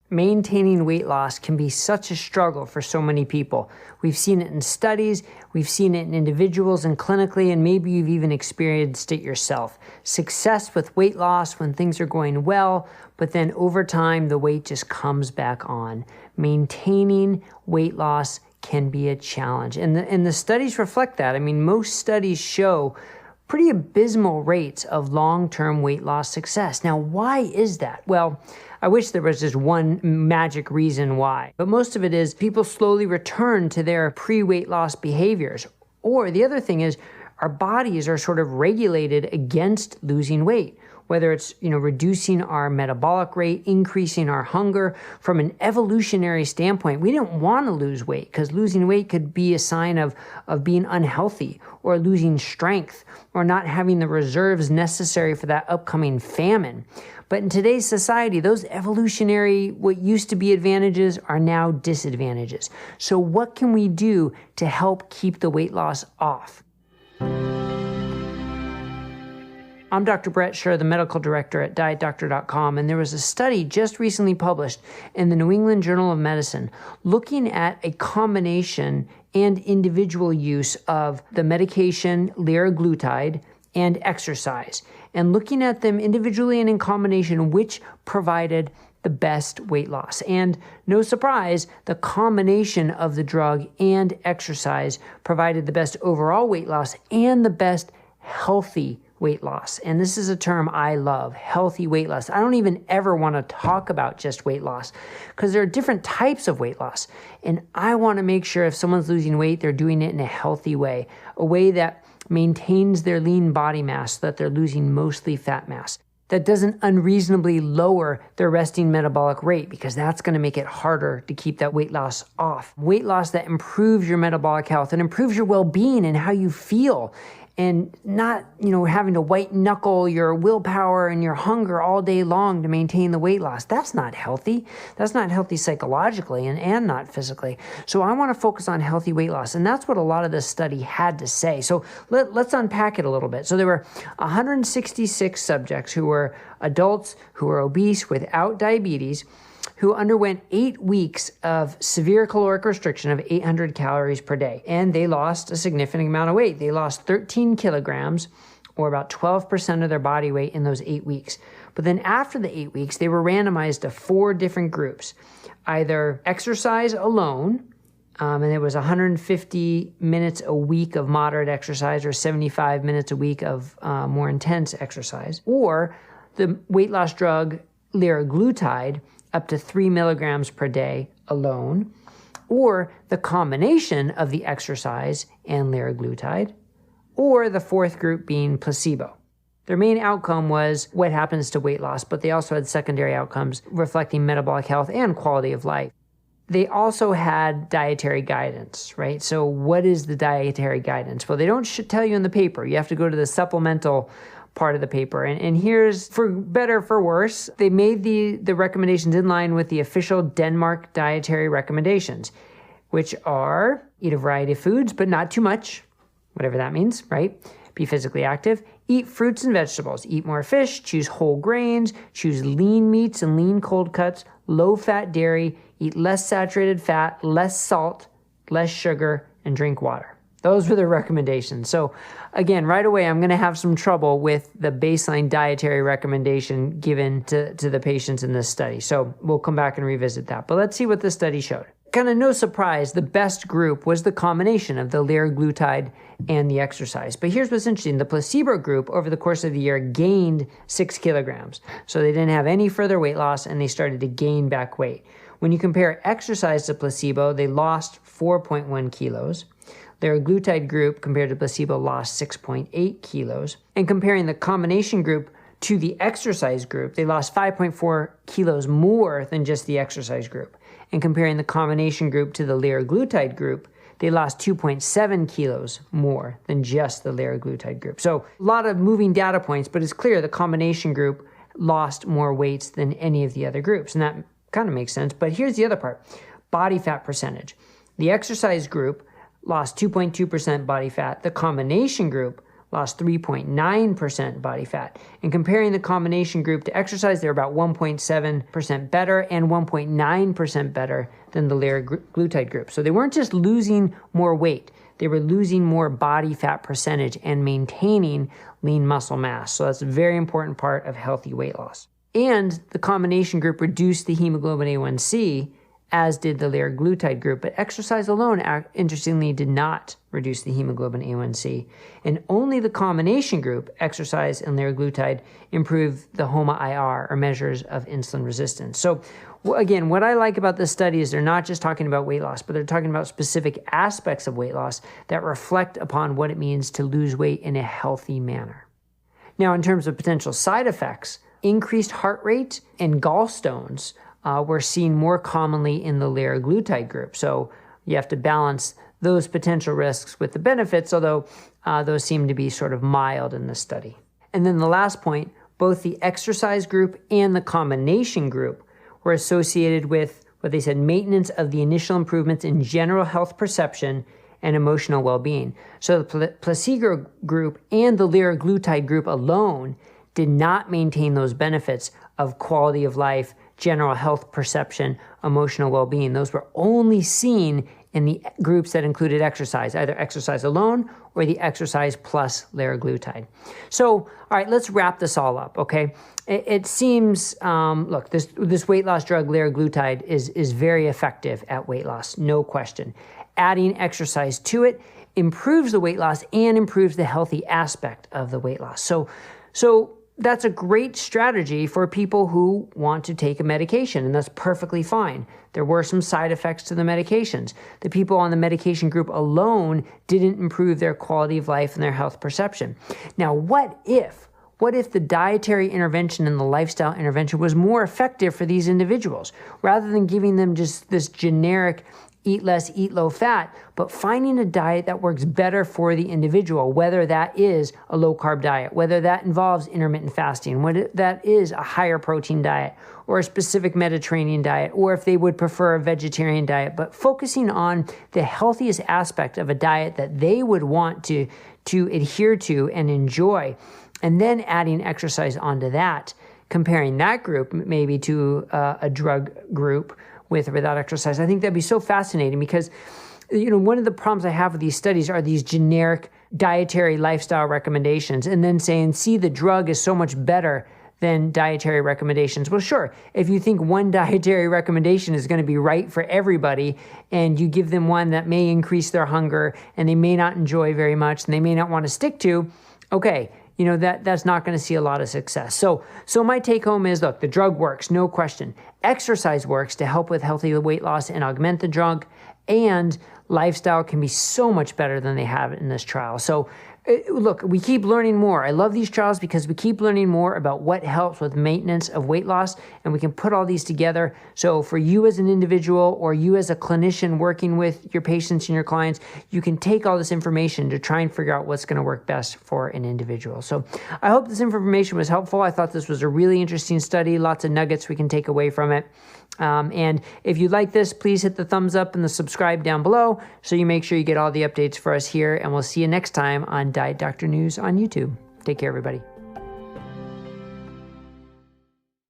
Maintaining weight loss can be such a struggle for so many people. We've seen it in studies, we've seen it in individuals and clinically, and maybe you've even experienced it yourself. Success with weight loss when things are going well, but then over time, the weight just comes back on. Maintaining weight loss can be a challenge. And the studies reflect that. I mean, most studies show pretty abysmal rates of long-term weight loss success. Now, why is that? Well, I wish there was just one magic reason why, but most of it is people slowly return to their pre-weight loss behaviors. Or the other thing is our bodies are sort of regulated against losing weight, whether it's, reducing our metabolic rate, increasing our hunger. From an evolutionary standpoint, we didn't want to lose weight because losing weight could be a sign of being unhealthy or losing strength or not having the reserves necessary for that upcoming famine. But in today's society, those evolutionary, what used to be advantages are now disadvantages. So what can we do to help keep the weight loss off? I'm Dr. Brett Scher, the medical director at DietDoctor.com, and there was a study just recently published in the New England Journal of Medicine looking at a combination and individual use of the medication liraglutide and exercise, and looking at them individually and in combination, which provided the best weight loss. And no surprise, the combination of the drug and exercise provided the best overall weight loss and the best healthy weight loss. And this is a term I love, healthy weight loss. I don't even ever want to talk about just weight loss because there are different types of weight loss. And I want to make sure if someone's losing weight, they're doing it in a healthy way, a way that maintains their lean body mass so that they're losing mostly fat mass, that doesn't unreasonably lower their resting metabolic rate, because that's going to make it harder to keep that weight loss off. Weight loss that improves your metabolic health and improves your well-being and how you feel, and not, having to white knuckle your willpower and your hunger all day long to maintain the weight loss. That's not healthy. That's not healthy psychologically and not physically. So I want to focus on healthy weight loss. And that's what a lot of this study had to say. So let's unpack it a little bit. So there were 166 subjects who were adults who were obese without diabetes, who underwent 8 weeks of severe caloric restriction of 800 calories per day. And they lost a significant amount of weight. They lost 13 kilograms, or about 12% of their body weight in those 8 weeks. But then after the 8 weeks, they were randomized to 4 different groups. Either exercise alone, and it was 150 minutes a week of moderate exercise or 75 minutes a week of more intense exercise, or the weight loss drug liraglutide, up to 3 milligrams per day alone, or the combination of the exercise and liraglutide, or the fourth group being placebo. Their main outcome was what happens to weight loss, but they also had secondary outcomes reflecting metabolic health and quality of life. They also had dietary guidance, right? So what is the dietary guidance? Well, they don't tell you in the paper. You have to go to the supplemental part of the paper. And here's, for better, for worse, they made the recommendations in line with the official Denmark dietary recommendations, which are eat a variety of foods, but not too much, whatever that means, right? Be physically active, eat fruits and vegetables, eat more fish, choose whole grains, choose lean meats and lean cold cuts, low-fat dairy, eat less saturated fat, less salt, less sugar, and drink water. Those were the recommendations. So again, right away, I'm going to have some trouble with the baseline dietary recommendation given to the patients in this study. So we'll come back and revisit that. But let's see what the study showed. Kind of no surprise, the best group was the combination of the liraglutide and the exercise. But here's what's interesting. The placebo group over the course of the year gained 6 kilograms. So they didn't have any further weight loss and they started to gain back weight. When you compare exercise to placebo, they lost 4.1 kilos. Liraglutide group compared to placebo lost 6.8 kilos. And comparing the combination group to the exercise group, they lost 5.4 kilos more than just the exercise group. And comparing the combination group to the liraglutide group, they lost 2.7 kilos more than just the liraglutide group. So a lot of moving data points, but it's clear the combination group lost more weights than any of the other groups. And that kind of makes sense. But here's the other part, body fat percentage. The exercise group lost 2.2% body fat. The combination group lost 3.9% body fat. And comparing the combination group to exercise, they're about 1.7% better and 1.9% better than the liraglutide group. So they weren't just losing more weight, they were losing more body fat percentage and maintaining lean muscle mass. So that's a very important part of healthy weight loss. And the combination group reduced the hemoglobin A1C, as did the liraglutide group, but exercise alone, interestingly, did not reduce the hemoglobin A1C. And only the combination group, exercise and liraglutide, improved the HOMA-IR, or measures of insulin resistance. So again, what I like about this study is they're not just talking about weight loss, but they're talking about specific aspects of weight loss that reflect upon what it means to lose weight in a healthy manner. Now, in terms of potential side effects, increased heart rate and gallstones were seen more commonly in the liraglutide group. So you have to balance those potential risks with the benefits, although those seem to be sort of mild in this study. And then the last point, both the exercise group and the combination group were associated with what they said, maintenance of the initial improvements in general health perception and emotional well-being. So the placebo group and the liraglutide group alone did not maintain those benefits of quality of life, general health perception, emotional well-being. Those were only seen in the groups that included exercise, either exercise alone or the exercise plus liraglutide. So, all right, let's wrap this all up, okay? It seems, look, this weight loss drug, liraglutide, is very effective at weight loss, no question. Adding exercise to it improves the weight loss and improves the healthy aspect of the weight loss. So that's a great strategy for people who want to take a medication, and that's perfectly fine. There were some side effects to the medications. The people on the medication group alone didn't improve their quality of life and their health perception. Now, what if the dietary intervention and the lifestyle intervention was more effective for these individuals, rather than giving them just this generic eat less, eat low fat, but finding a diet that works better for the individual, whether that is a low carb diet, whether that involves intermittent fasting, whether that is a higher protein diet or a specific Mediterranean diet, or if they would prefer a vegetarian diet, but focusing on the healthiest aspect of a diet that they would want to adhere to and enjoy, and then adding exercise onto that, comparing that group maybe to a drug group with or without exercise. I think that'd be so fascinating because, one of the problems I have with these studies are these generic dietary lifestyle recommendations and then saying, see, the drug is so much better than dietary recommendations. Well, sure, if you think one dietary recommendation is going to be right for everybody and you give them one that may increase their hunger and they may not enjoy very much and they may not want to stick to, okay, that's not going to see a lot of success. So my take home is, look, the drug works, no question. Exercise works to help with healthy weight loss and augment the drug, and lifestyle can be so much better than they have in this trial. So look, we keep learning more. I love these trials because we keep learning more about what helps with maintenance of weight loss, and we can put all these together. So for you as an individual or you as a clinician working with your patients and your clients, you can take all this information to try and figure out what's going to work best for an individual. So I hope this information was helpful. I thought this was a really interesting study, lots of nuggets we can take away from it. And if you like this, please hit the thumbs up and the subscribe down below so you make sure you get all the updates for us here. And we'll see you next time on Diet Doctor News on YouTube. Take care, everybody.